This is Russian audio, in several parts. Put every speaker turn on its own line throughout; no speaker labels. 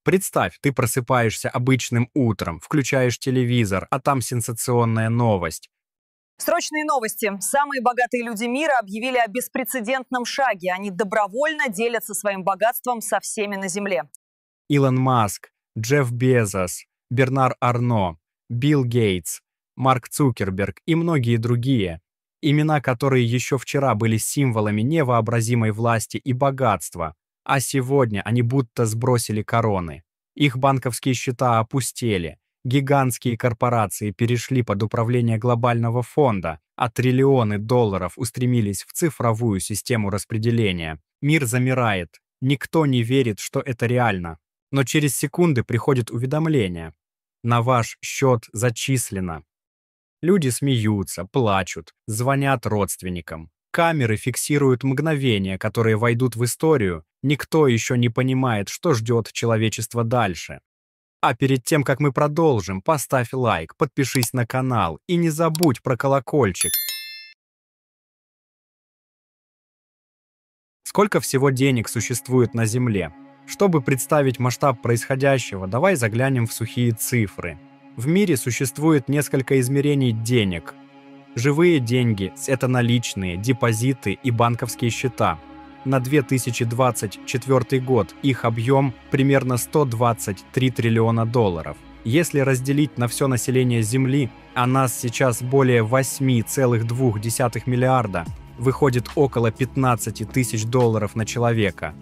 Представь, ты просыпаешься обычным утром, включаешь телевизор, а там сенсационная новость.
Срочные новости. Самые богатые люди мира объявили о беспрецедентном шаге. Они добровольно делятся своим богатством со всеми на Земле.
Илон Маск, Джефф Безос, Бернар Арно, Билл Гейтс, Марк Цукерберг и многие другие. Имена, которые еще вчера были символами невообразимой власти и богатства, а сегодня они будто сбросили короны. Их банковские счета опустели, гигантские корпорации перешли под управление глобального фонда, а триллионы долларов устремились в цифровую систему распределения. Мир замирает. Никто не верит, что это реально. Но через секунды приходит уведомление. На ваш счет зачислено. Люди смеются, плачут, звонят родственникам. Камеры фиксируют мгновения, которые войдут в историю. Никто еще не понимает, что ждет человечество дальше. А перед тем, как мы продолжим, поставь лайк, подпишись на канал и не забудь про колокольчик. Сколько всего денег существует на Земле? Чтобы представить масштаб происходящего, давай заглянем в сухие цифры. В мире существует несколько измерений денег. Живые деньги – это наличные, депозиты и банковские счета. На 2024 год их объем примерно 123 триллиона долларов. Если разделить на все население Земли, а нас сейчас более 8,2 миллиарда, выходит около 15 тысяч долларов на человека.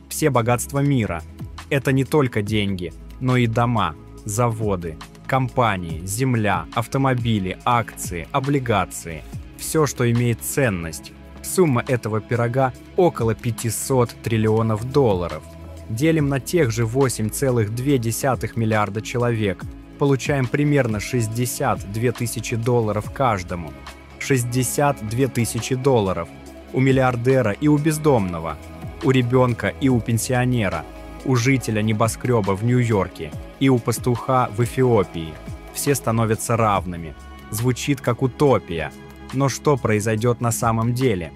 Все богатства мира – это не только деньги, но и дома, заводы, компании, земля, автомобили, акции, облигации. Все, что имеет ценность. Сумма этого пирога около 500 триллионов долларов. Делим на тех же 8,2 миллиарда человек. Получаем примерно 62 тысячи долларов каждому. 62 тысячи долларов. У миллиардера и у бездомного. У ребенка и у пенсионера. У жителя небоскреба в Нью-Йорке и у пастуха в Эфиопии. Все становятся равными. Звучит как утопия. Но что произойдет на самом деле?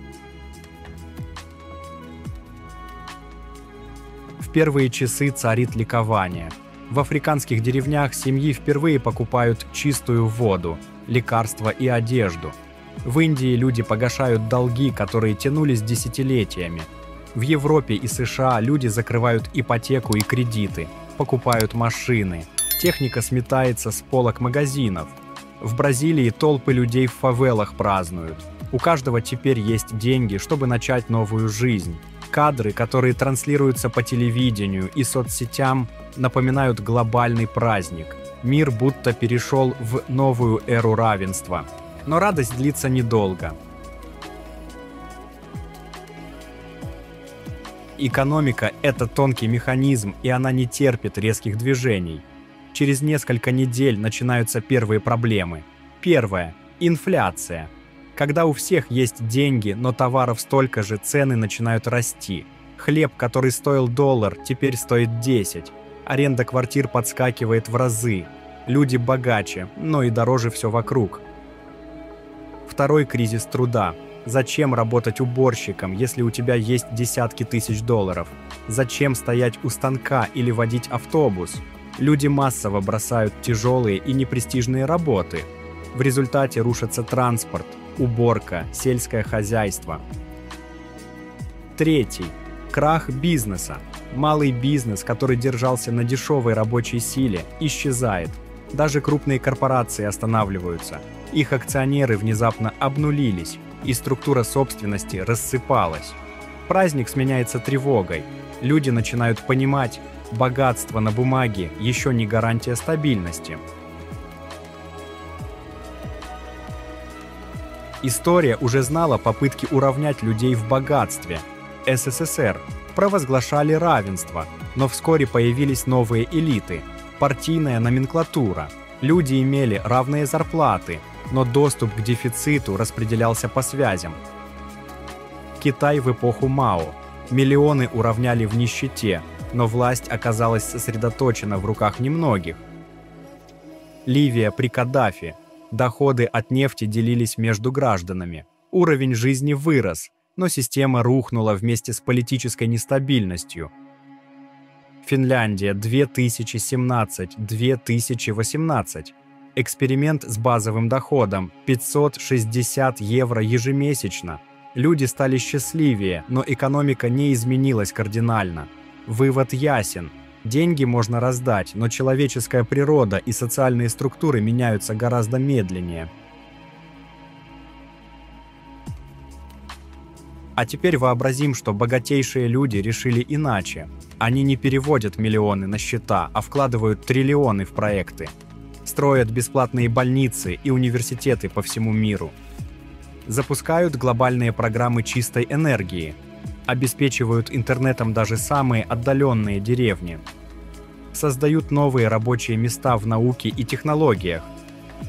В первые часы царит ликование. В африканских деревнях семьи впервые покупают чистую воду, лекарства и одежду. В Индии люди погашают долги, которые тянулись десятилетиями. В Европе и США люди закрывают ипотеку и кредиты, покупают машины. Техника сметается с полок магазинов. В Бразилии толпы людей в фавелах празднуют. У каждого теперь есть деньги, чтобы начать новую жизнь. Кадры, которые транслируются по телевидению и соцсетям, напоминают глобальный праздник. Мир будто перешел в новую эру равенства. Но радость длится недолго. Экономика – это тонкий механизм, и она не терпит резких движений. Через несколько недель начинаются первые проблемы. Первое – инфляция. Когда у всех есть деньги, но товаров столько же, цены начинают расти. Хлеб, который стоил $1, теперь стоит 10. Аренда квартир подскакивает в разы. Люди богаче, но и дороже все вокруг. Второй кризис труда. Зачем работать уборщиком, если у тебя есть десятки тысяч долларов? Зачем стоять у станка или водить автобус? Люди массово бросают тяжелые и непрестижные работы. В результате рушится транспорт, уборка, сельское хозяйство. Третий. Крах бизнеса. Малый бизнес, который держался на дешевой рабочей силе, исчезает. Даже крупные корпорации останавливаются. Их акционеры внезапно обнулились, и структура собственности рассыпалась. Праздник сменяется тревогой. Люди начинают понимать, богатство на бумаге еще не гарантия стабильности. История уже знала попытки уравнять людей в богатстве. СССР провозглашали равенство, но вскоре появились новые элиты, партийная номенклатура. Люди имели равные зарплаты, но доступ к дефициту распределялся по связям. Китай в эпоху Мао. Миллионы уравняли в нищете, но власть оказалась сосредоточена в руках немногих. Ливия при Каддафи. Доходы от нефти делились между гражданами. Уровень жизни вырос, но система рухнула вместе с политической нестабильностью. Финляндия 2017-2018. Эксперимент с базовым доходом 560 евро ежемесячно. Люди стали счастливее, но экономика не изменилась кардинально. Вывод ясен. Деньги можно раздать, но человеческая природа и социальные структуры меняются гораздо медленнее. А теперь вообразим, что богатейшие люди решили иначе. Они не переводят миллионы на счета, а вкладывают триллионы в проекты. Строят бесплатные больницы и университеты по всему миру. Запускают глобальные программы чистой энергии. Обеспечивают интернетом даже самые отдаленные деревни. Создают новые рабочие места в науке и технологиях.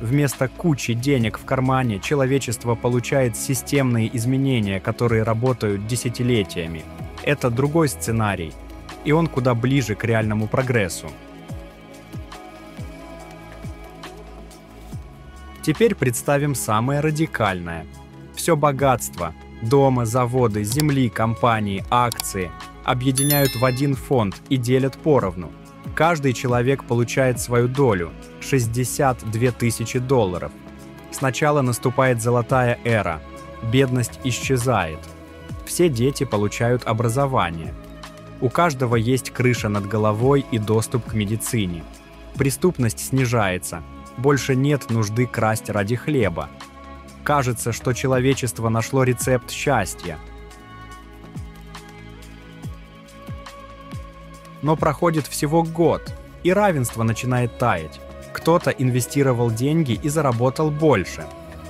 Вместо кучи денег в кармане человечество получает системные изменения, которые работают десятилетиями. Это другой сценарий, и он куда ближе к реальному прогрессу. Теперь представим самое радикальное. Все богатство – дома, заводы, земли, компании, акции – объединяют в один фонд и делят поровну. Каждый человек получает свою долю – 62 тысячи долларов. Сначала наступает золотая эра. Бедность исчезает. Все дети получают образование. У каждого есть крыша над головой и доступ к медицине. Преступность снижается. Больше нет нужды красть ради хлеба. Кажется, что человечество нашло рецепт счастья. Но проходит всего год, и равенство начинает таять. Кто-то инвестировал деньги и заработал больше.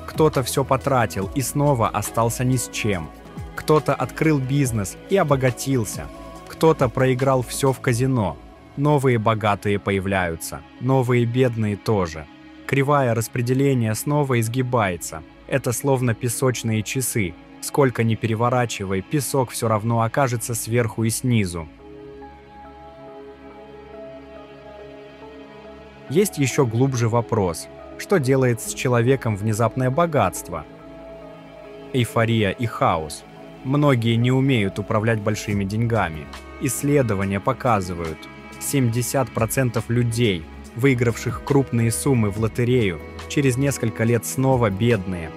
Кто-то все потратил и снова остался ни с чем. Кто-то открыл бизнес и обогатился. Кто-то проиграл все в казино. Новые богатые появляются, новые бедные тоже. Кривая распределения снова изгибается. Это словно песочные часы. Сколько ни переворачивай, песок все равно окажется сверху и снизу. Есть еще глубже вопрос. Что делает с человеком внезапное богатство? Эйфория и хаос. Многие не умеют управлять большими деньгами. Исследования показывают, 70% людей, выигравших крупные суммы в лотерею, через несколько лет снова бедные.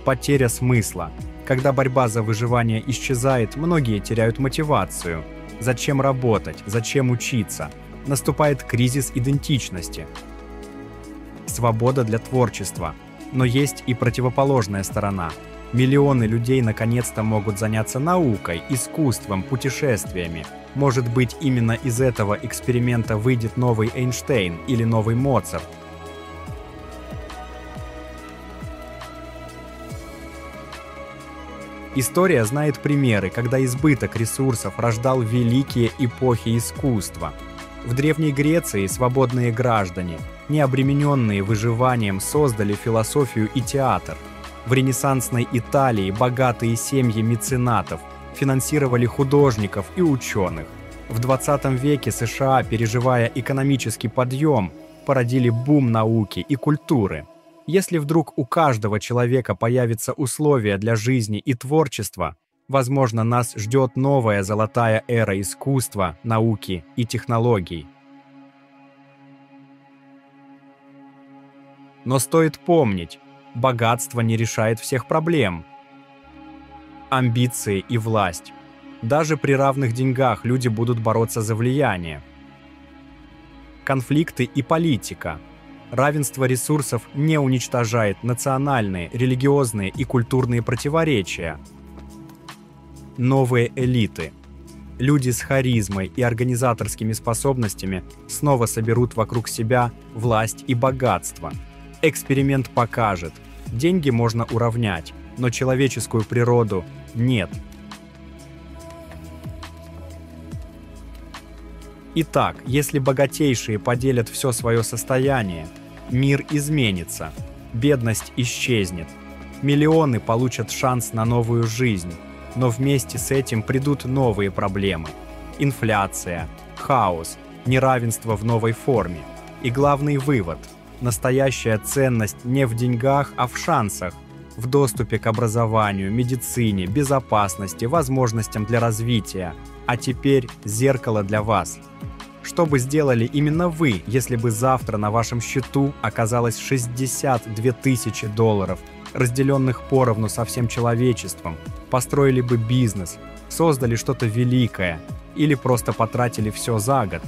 Потеря смысла. Когда борьба за выживание исчезает, многие теряют мотивацию. Зачем работать? Зачем учиться? Наступает кризис идентичности. Свобода для творчества. Но есть и противоположная сторона. Миллионы людей наконец-то могут заняться наукой, искусством, путешествиями. Может быть, именно из этого эксперимента выйдет новый Эйнштейн или новый Моцарт. История знает примеры, когда избыток ресурсов рождал великие эпохи искусства. В Древней Греции свободные граждане, не обремененные выживанием, создали философию и театр. В ренессансной Италии богатые семьи меценатов финансировали художников и ученых. В 20 веке США, переживая экономический подъем, породили бум науки и культуры. Если вдруг у каждого человека появятся условия для жизни и творчества, возможно, нас ждет новая золотая эра искусства, науки и технологий. Но стоит помнить, богатство не решает всех проблем. Амбиции и власть. Даже при равных деньгах люди будут бороться за влияние. Конфликты и политика. Равенство ресурсов не уничтожает национальные, религиозные и культурные противоречия. Новые элиты. Люди с харизмой и организаторскими способностями снова соберут вокруг себя власть и богатство. Эксперимент покажет, деньги можно уравнять, но человеческую природу нет. Итак, если богатейшие поделят все свое состояние, мир изменится, бедность исчезнет, миллионы получат шанс на новую жизнь, но вместе с этим придут новые проблемы. Инфляция, хаос, неравенство в новой форме. И главный вывод – настоящая ценность не в деньгах, а в шансах, в доступе к образованию, медицине, безопасности, возможностям для развития. А теперь зеркало для вас. Что бы сделали именно вы, если бы завтра на вашем счету оказалось 62 тысячи долларов, разделенных поровну со всем человечеством, построили бы бизнес, создали что-то великое или просто потратили все за год?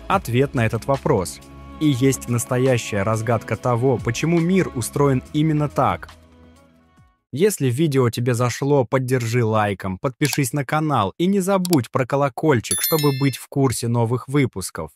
Ответ на этот вопрос и есть настоящая разгадка того, почему мир устроен именно так. Если видео тебе зашло, поддержи лайком, подпишись на канал и не забудь про колокольчик, чтобы быть в курсе новых выпусков.